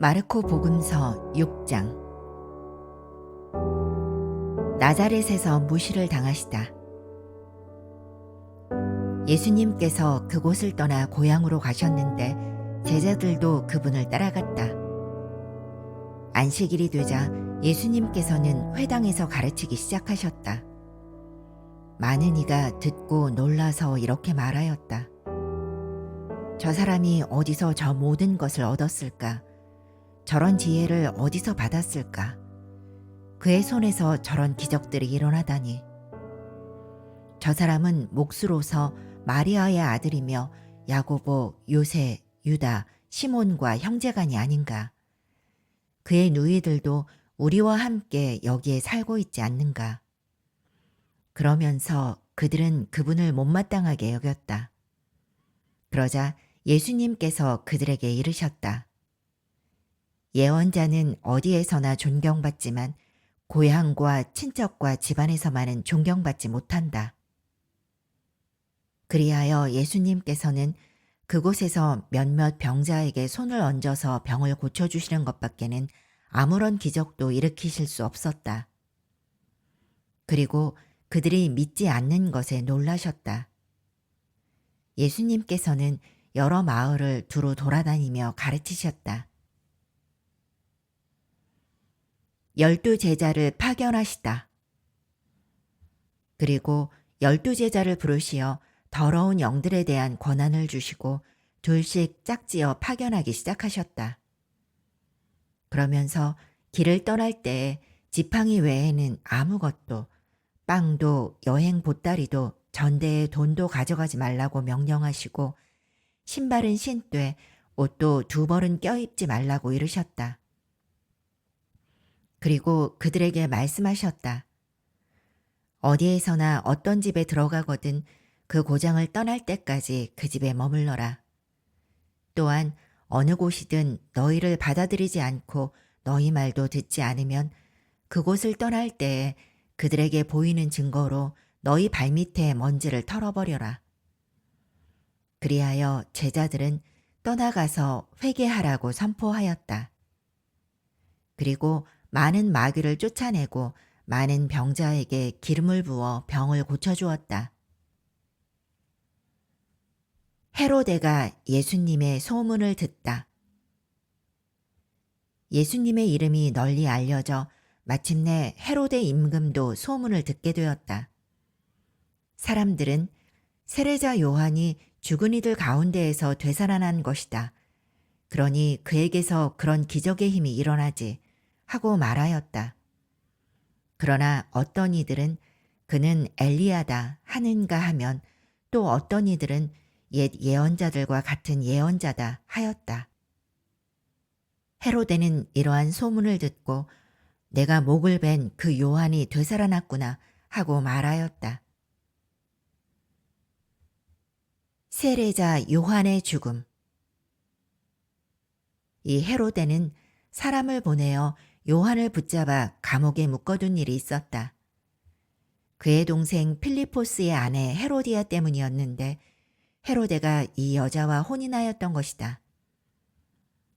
마르코 복음서 6장. 나자렛에서 무시를 당하시다. 예수님께서 그곳을 떠나 고향으로 가셨는데 제자들도 그분을 따라갔다. 안식일이 되자 예수님께서는 회당에서 가르치기 시작하셨다. 많은 이가 듣고 놀라서 이렇게 말하였다. 저 사람이 어디서 저 모든 것을 얻었을까? 저런 지혜를 어디서 받았을까? 그의 손에서 저런 기적들이 일어나다니. 저 사람은 몫으로서 마리아의 아들이며 야고보, 요새, 유다, 시몬과 형제간이 아닌가? 그의 누이들도 우리와 함께 여기에 살고 있지 않는가? 그러면서 그들은 그분을 못마땅하게 여겼다. 그러자 예수님께서 그들에게 이르셨다. 예언자는 어디에서나 존경받지만 고향과 친척과 집안에서만은 존경받지 못한다. 그리하여 예수님께서는 그곳에서 몇몇 병자에게 손을 얹어서 병을 고쳐주시는 것밖에는 아무런 기적도 일으키실 수 없었다. 그리고 그들이 믿지 않는 것에 놀라셨다. 예수님께서는 여러 마을을 두루 돌아다니며 가르치셨다. 12 제자를 파견하시다. 그리고 12 제자를 부르시어 더러운 영들에 대한 권한을 주시고 둘씩 짝지어 파견하기 시작하셨다. 그러면서 길을 떠날 때에 지팡이 외에는 아무것도, 빵도 여행 보따리도 전대에 돈도 가져가지 말라고 명령하시고 신발은 신되 옷도 2벌은 껴입지 말라고 이르셨다. 그리고 그들에게 말씀하셨다. 어디에서나 어떤 집에 들어가거든 그 고장을 떠날 때까지 그 집에 머물러라. 또한 어느 곳이든 너희를 받아들이지 않고 너희 말도 듣지 않으면 그곳을 떠날 때에 그들에게 보이는 증거로 너희 발밑에 먼지를 털어버려라. 그리하여 제자들은 떠나가서 회개하라고 선포하였다. 그리고 많은 마귀를 쫓아내고 많은 병자에게 기름을 부어 병을 고쳐주었다. 헤로데가 예수님의 소문을 듣다. 예수님의 이름이 널리 알려져 마침내 헤로데 임금도 소문을 듣게 되었다. 사람들은 세례자 요한이 죽은 이들 가운데에서 되살아난 것이다. 그러니 그에게서 그런 기적의 힘이 일어나지 하고 말하였다. 그러나 어떤 이들은 그는 엘리야다 하는가 하면 또 어떤 이들은 옛 예언자들과 같은 예언자다 하였다. 헤로데는 이러한 소문을 듣고 내가 목을 벤 그 요한이 되살아났구나 하고 말하였다. 세례자 요한의 죽음. 이 헤로데는 사람을 보내어 요한을 붙잡아 감옥에 묶어둔 일이 있었다. 그의 동생 필리포스의 아내 헤로디아 때문이었는데 헤로데가 이 여자와 혼인하였던 것이다.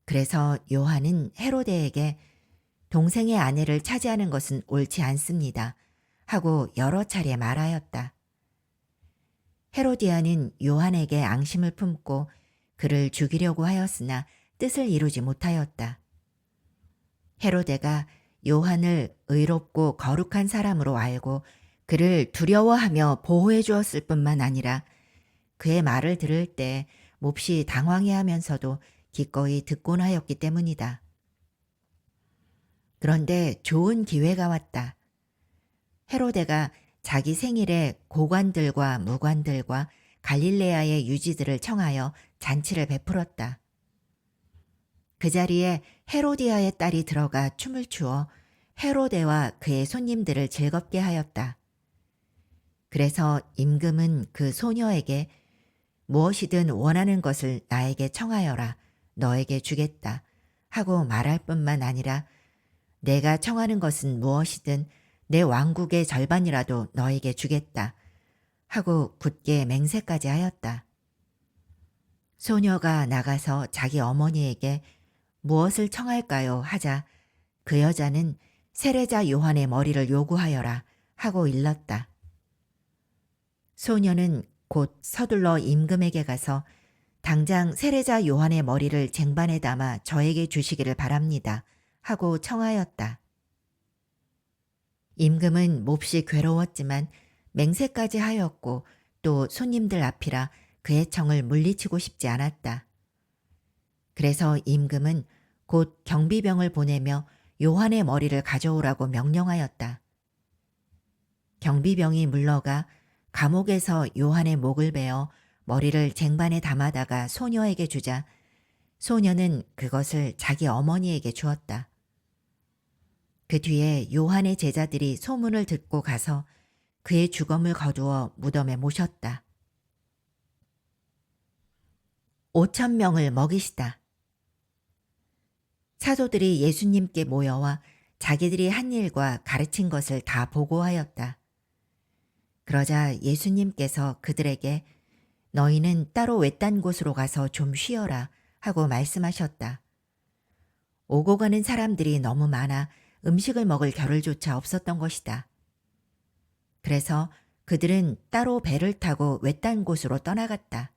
그래서 요한은 헤로데에게 동생의 아내를 차지하는 것은 옳지 않습니다 하고 여러 차례 말하였다. 헤로디아는 요한에게 앙심을 품고 그를 죽이려고 하였으나 뜻을 이루지 못하였다. 헤로데가 요한을 의롭고 거룩한 사람으로 알고 그를 두려워하며 보호해 주었을 뿐만 아니라 그의 말을 들을 때 몹시 당황해하면서도 기꺼이 듣곤 하였기 때문이다. 그런데 좋은 기회가 왔다. 헤로데가 자기 생일에 고관들과 무관들과 갈릴레아의 유지들을 청하여 잔치를 베풀었다. 그 자리에 헤로디아의 딸이 들어가 춤을 추어 헤로데와 그의 손님들을 즐겁게 하였다. 그래서 임금은 그 소녀에게 무엇이든 원하는 것을 나에게 청하여라. 너에게 주겠다. 하고 말할 뿐만 아니라 내가 청하는 것은 무엇이든 내 왕국의 절반이라도 너에게 주겠다. 하고 굳게 맹세까지 하였다. 소녀가 나가서 자기 어머니에게 무엇을 청할까요? 하자 그 여자는 세례자 요한의 머리를 요구하여라 하고 일렀다. 소녀는 곧 서둘러 임금에게 가서 당장 세례자 요한의 머리를 쟁반에 담아 저에게 주시기를 바랍니다 하고 청하였다. 임금은 몹시 괴로웠지만 맹세까지 하였고 또 손님들 앞이라 그의 청을 물리치고 싶지 않았다. 그래서 임금은 곧 경비병을 보내며 요한의 머리를 가져오라고 명령하였다. 경비병이 물러가 감옥에서 요한의 목을 베어 머리를 쟁반에 담아다가 소녀에게 주자 소녀는 그것을 자기 어머니에게 주었다. 그 뒤에 요한의 제자들이 소문을 듣고 가서 그의 주검을 거두어 무덤에 모셨다. 5,000명을 먹이시다. 사도들이 예수님께 모여와 자기들이 한 일과 가르친 것을 다 보고하였다. 그러자 예수님께서 그들에게 너희는 따로 외딴 곳으로 가서 좀 쉬어라 하고 말씀하셨다. 오고 가는 사람들이 너무 많아 음식을 먹을 겨를조차 없었던 것이다. 그래서 그들은 따로 배를 타고 외딴 곳으로 떠나갔다.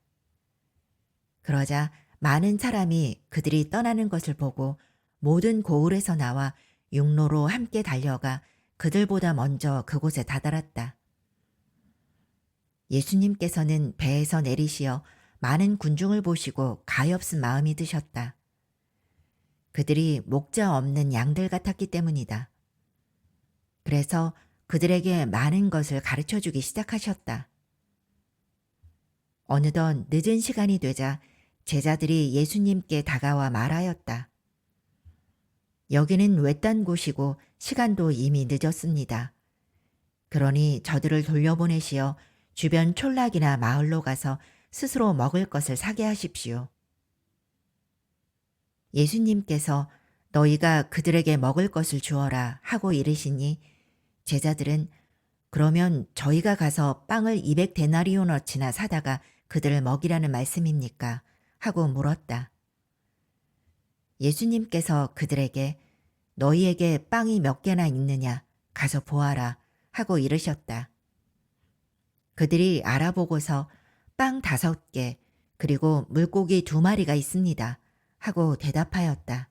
그러자 많은 사람이 그들이 떠나는 것을 보고 모든 고을에서 나와 육로로 함께 달려가 그들보다 먼저 그곳에 다다랐다. 예수님께서는 배에서 내리시어 많은 군중을 보시고 가엾은 마음이 드셨다. 그들이 목자 없는 양들 같았기 때문이다. 그래서 그들에게 많은 것을 가르쳐 주기 시작하셨다. 어느덧 늦은 시간이 되자 제자들이 예수님께 다가와 말하였다. 여기는 외딴 곳이고 시간도 이미 늦었습니다. 그러니 저들을 돌려보내시어 주변 촌락이나 마을로 가서 스스로 먹을 것을 사게 하십시오. 예수님께서 너희가 그들에게 먹을 것을 주어라 하고 이르시니 제자들은 그러면 저희가 가서 빵을 200데나리오너치나 사다가 그들을 먹이라는 말씀입니까? 하고 물었다. 예수님께서 그들에게 너희에게 빵이 몇 개나 있느냐 가서 보아라 하고 이르셨다. 그들이 알아보고서 빵 5개 그리고 물고기 2마리가 있습니다 하고 대답하였다.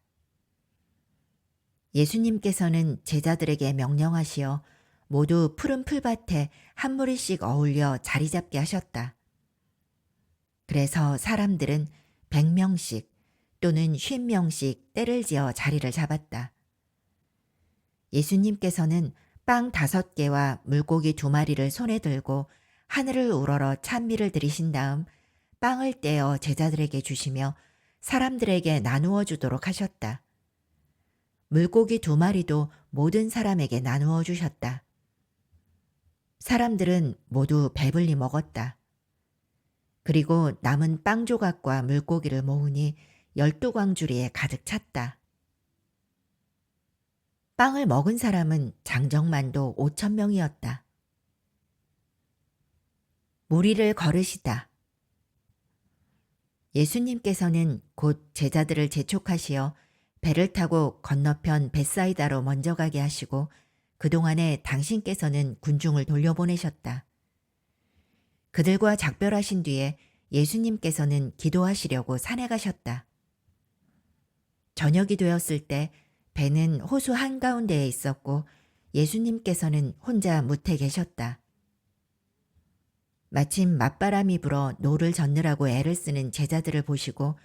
예수님께서는 제자들에게 명령하시어 모두 푸른 풀밭에 한 무리씩 어울려 자리 잡게 하셨다. 그래서 사람들은 100명씩 또는 50명씩 떼를 지어 자리를 잡았다. 예수님께서는 빵 5개와 물고기 2마리를 손에 들고 하늘을 우러러 찬미를 드리신 다음 빵을 떼어 제자들에게 주시며 사람들에게 나누어 주도록 하셨다. 물고기 2마리도 모든 사람에게 나누어 주셨다. 사람들은 모두 배불리 먹었다. 그리고 남은 빵 조각과 물고기를 모으니 12광주리에 가득 찼다. 빵을 먹은 사람은 장정만도 5,000명이었다. 무리를 걸으시다. 예수님께서는 곧 제자들을 재촉하시어 배를 타고 건너편 벳사이다로 먼저 가게 하시고 그동안에 당신께서는 군중을 돌려보내셨다. 그들과 작별하신 뒤에 예수님께서는 기도하시려고 산에 가셨다. 저녁이 되었을 때 배는 호수 한가운데에 있었고 예수님께서는 혼자 무태 계셨다. 마침 맞바람이 불어 노를 젓느라고 애를 쓰는 제자들을 보시고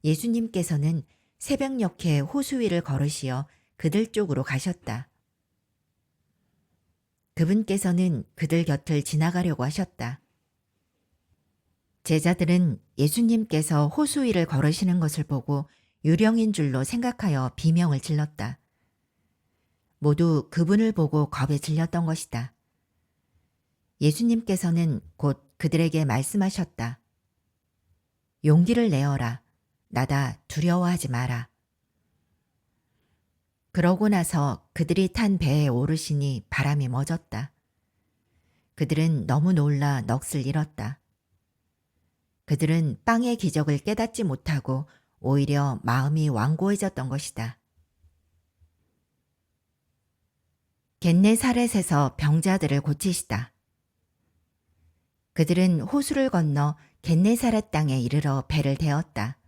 예수님께서는 새벽녘에 호수 위를 걸으시어 그들 쪽으로 가셨다. 그분께서는 그들 곁을 지나가려고 하셨다. 제자들은 예수님께서 호수 위를 걸으시는 것을 보고 유령인 줄로 생각하여 비명을 질렀다. 모두 그분을 보고 겁에 질렸던 것이다. 예수님께서는 곧 그들에게 말씀하셨다. 용기를 내어라. 나다 두려워하지 마라. 그러고 나서 그들이 탄 배에 오르시니 바람이 멎었다. 그들은 너무 놀라 넋을 잃었다. 그들은 빵의 기적을 깨닫지 못하고 오히려 마음이 완고해졌던 것이다. 겟네사렛에서 병자들을 고치시다. 그들은 호수를 건너 겟네사렛 땅에 이르러 배를 태웠다.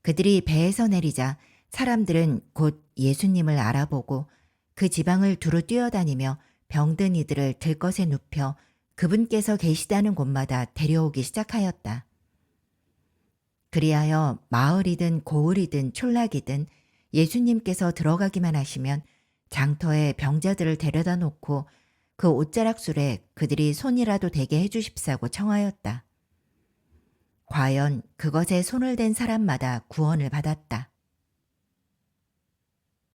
그들이 배에서 내리자 사람들은 곧 예수님을 알아보고 그 지방을 두루 뛰어다니며 병든 이들을 들것에 눕혀 그분께서 계시다는 곳마다 데려오기 시작하였다. 그리하여 마을이든 고을이든 촌락이든 예수님께서 들어가기만 하시면 장터에 병자들을 데려다 놓고 그 옷자락술에 그들이 손이라도 대게 해주십사고 청하였다. 과연 그것에 손을 댄 사람마다 구원을 받았다.